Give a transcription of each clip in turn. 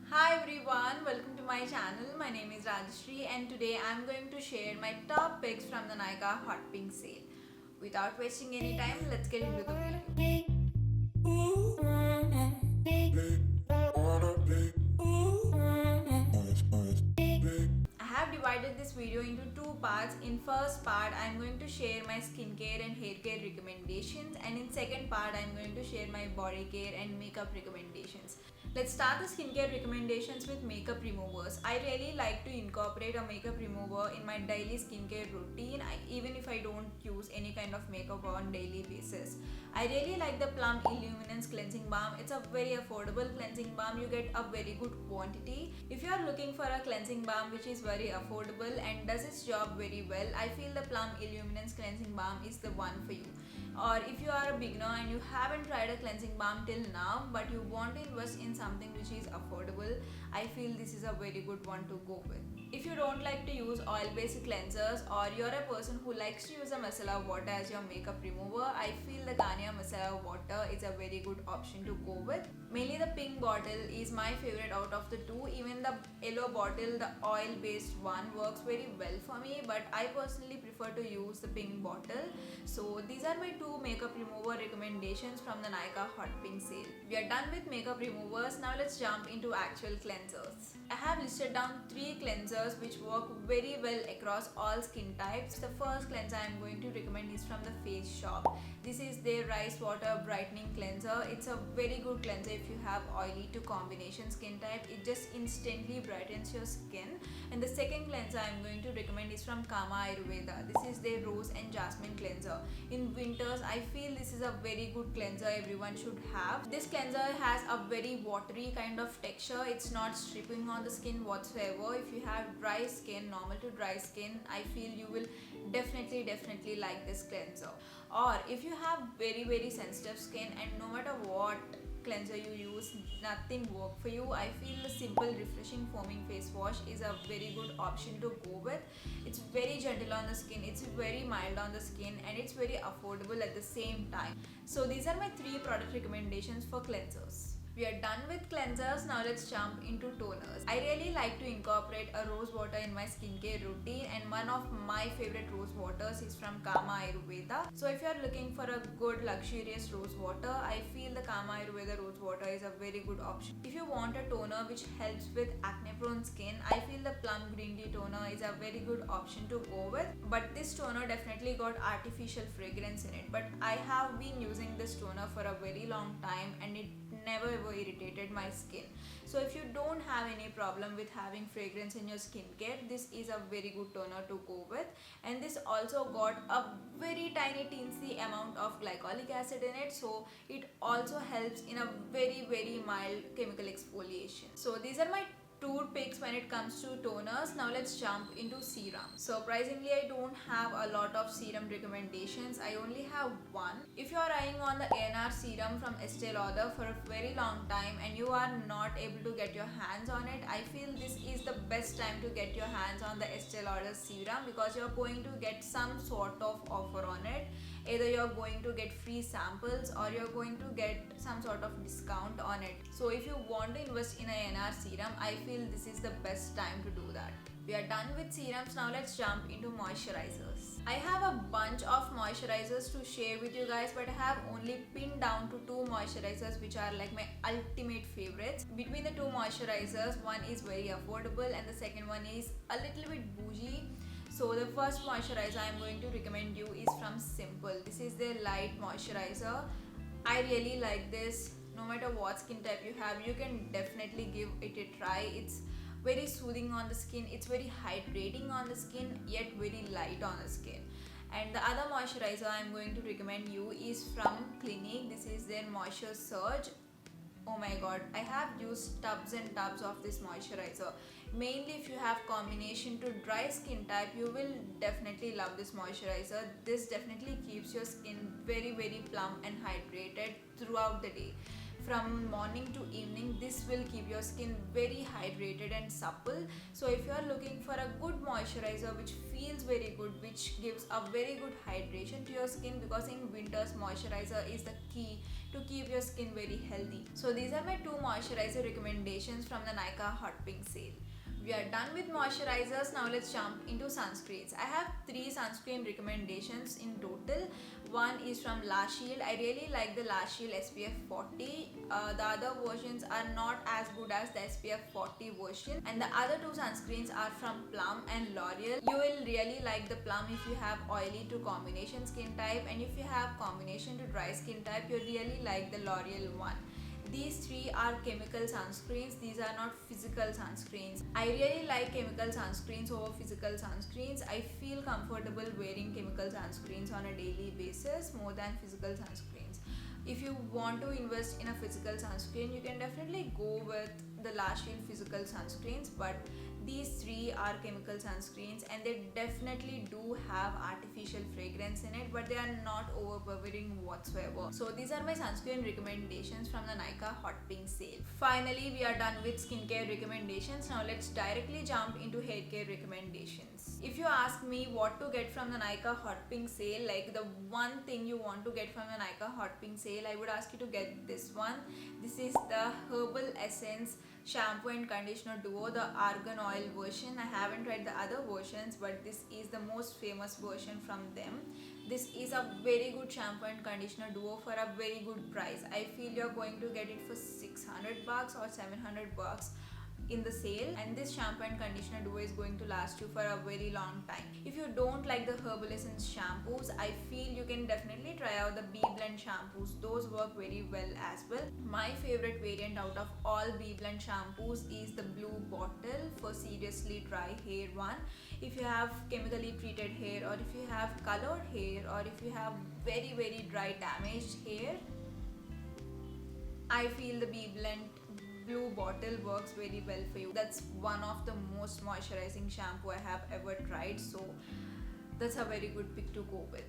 Hi everyone, welcome to my channel. My name is Rajashri and today I'm going to share my top picks from the Nykaa Hot Pink sale. Without wasting any time, let's get into the video. I have divided this video into two parts. In first part, I'm going to share my skincare and hair care recommendations, and in second part, I'm going to share my body care and makeup recommendations. Let's start the skincare recommendations with makeup removers. I really like to incorporate a makeup remover in my daily skincare routine, even if I don't use any kind of makeup on daily basis. I really like the Plum Illuminance Cleansing Balm. It's a very affordable cleansing balm. You get a very good quantity. If you are looking for a cleansing balm which is very affordable and does its job very well, I feel the Plum Illuminance Cleansing Balm is the one for you. Or if you are a beginner and you haven't tried a cleansing balm till now but you want to invest in something which is affordable, I feel this is a very good one to go with. If you don't like to use oil based cleansers or you're a person who likes to use a micellar water as your makeup remover, I feel the Garnier micellar water is a very good option to go with. Mainly the pink bottle is my favorite out of the two. Even the yellow bottle, the oil based one, works very well for me, but I personally prefer to use the pink bottle. So these are my two makeup remover recommendations from the Nykaa Hot Pink sale. We are done with makeup removers. Now let's jump into actual cleansers. I have listed down three cleansers which work very well across all skin types. The first cleanser I am going to recommend is from the Face Shop. This is their rice water brightening cleanser. It's a very good cleanser if you have oily to combination skin type. It just instantly brightens your skin. And the second cleanser I'm going to recommend is from Kama Ayurveda. This is their rose and jasmine cleanser. In winters, I feel this is a very good cleanser everyone should have. This cleanser has a very watery kind of texture. It's not stripping on the skin whatsoever. If you have dry skin, normal to dry skin, I feel you will definitely like this cleanser. Or if you have very sensitive skin and no matter what cleanser you use, nothing work for you, I feel the simple refreshing foaming face wash is a very good option to go with. It's very gentle on the skin, it's very mild on the skin, and it's very affordable at the same time. So these are my three product recommendations for cleansers. We are done with cleansers. Now let's jump into toners. I really like to incorporate a rose water in my skincare routine, and one of my favorite rose waters is from Kama Ayurveda. So if you are looking for a good luxurious rose water, I feel the Kama Ayurveda rose water is a very good option. If you want a toner which helps with acne prone skin, I feel the Plum Green Tea toner is a very good option to go with. But this toner definitely got artificial fragrance in it. But I have been using this toner for a very long time and it never ever irritated my skin. So if you don't have any problem with having fragrance in your skincare, this is a very good toner to go with. And this also got a very tiny teensy amount of glycolic acid in it, so it also helps in a very mild chemical exfoliation. So these are my two picks when it comes to toners. Now let's jump into serum. Surprisingly, I don't have a lot of serum recommendations. I only have one. If you are eyeing on the ANR serum from Estee Lauder for a very long time and you are not able to get your hands on it, I feel this is the best time to get your hands on the Estee Lauder serum because you're going to get some sort of offer on it. Either you're going to get free samples or you're going to get some sort of discount on it. So if you want to invest in a NR serum, I feel this is the best time to do that. We are done with serums. Now let's jump into moisturizers. I have a bunch of moisturizers to share with you guys, but I have only pinned down to two moisturizers which are like my ultimate favorites. Between the two moisturizers, one is very affordable and the second one is a little bit bougie. So the first moisturizer I'm going to recommend you is from Simple. This is their light moisturizer. I really like this. No matter what skin type you have, you can definitely give it a try. It's very soothing on the skin. It's very hydrating on the skin, yet very light on the skin. And the other moisturizer I'm going to recommend you is from Clinique. This is their Moisture Surge. Oh my god, I have used tubs and tubs of this moisturizer. Mainly if you have combination to dry skin type, you will definitely love this moisturizer. This definitely keeps your skin very plump and hydrated throughout the day. from morning to evening. This will keep your skin very hydrated and supple. So if you are looking for a good moisturizer which feels very good, which gives a very good hydration to your skin, because in winters moisturizer is the key to keep your skin very healthy. So these are my 2 moisturizer recommendations from the Nykaa Hot Pink sale. We are done with moisturizers. Now let's jump into sunscreens. I have 3 sunscreen recommendations in total. One is from La Shield. I really like the La Shield SPF 40. The other versions are not as good as the SPF 40 version. And the other 2 sunscreens are from Plum and L'Oreal. You will really like the Plum if you have oily to combination skin type, and if you have combination to dry skin type, you really like the L'Oreal one. These 3 are chemical sunscreens. These are not physical sunscreens. I really like chemical sunscreens over physical sunscreens. I feel comfortable wearing chemical sunscreens on a daily basis more than physical sunscreens. If you want to invest in a physical sunscreen, you can definitely go with the La Shield physical sunscreens, but these 3 are chemical sunscreens and they definitely do have artificial fragrance in it, but they are not overpowering whatsoever. So these are my sunscreen recommendations from the Nykaa Hot Pink sale. Finally, we are done with skincare recommendations. Now let's directly jump into hair care recommendations. If you ask me what to get from the Nykaa Hot Pink sale, like the one thing you want to get from the Nykaa Hot Pink sale, I would ask you to get this one. This is the Herbal Essence shampoo and conditioner duo, the argan oil version. I haven't tried the other versions, but this is the most famous version from them. This is a very good shampoo and conditioner duo for a very good price. I feel you're going to get it for 600 bucks or 700 bucks in the sale, and this shampoo and conditioner duo is going to last you for a very long time. If you don't like the Herbal Essence shampoos, I feel you can definitely try out the BBlend shampoos. Those work very well as well. My favorite variant out of all BBlend shampoos is the blue bottle for seriously dry hair one. If you have chemically treated hair, or if you have colored hair, or if you have very dry damaged hair, I feel the BBlend blue bottle works very well for you. That's one of the most moisturizing shampoo I have ever tried, so that's a very good pick to go with.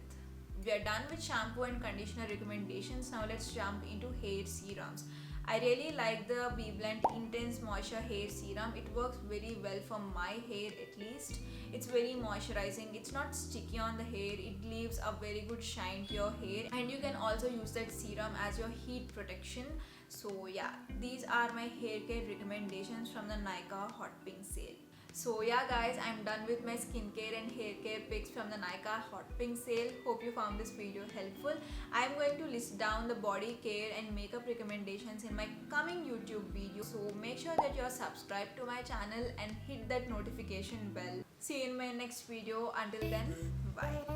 We are done with shampoo and conditioner recommendations. Now let's jump into hair serums. I really like the BBlend Intense Moisture Hair Serum. It works very well for my hair at least. It's very moisturizing. It's not sticky on the hair. It leaves a very good shine to your hair, and you can also use that serum as your heat protection. So yeah, these are my hair care recommendations from the Nykaa Hot Pink sale. So yeah guys, I'm done with my skincare and hair care picks from the Nykaa Hot Pink sale. Hope you found this video helpful. I'm going to list down the body care and makeup recommendations in my coming YouTube video. So make sure that you're subscribed to my channel and hit that notification bell. See you in my next video. Until then, bye.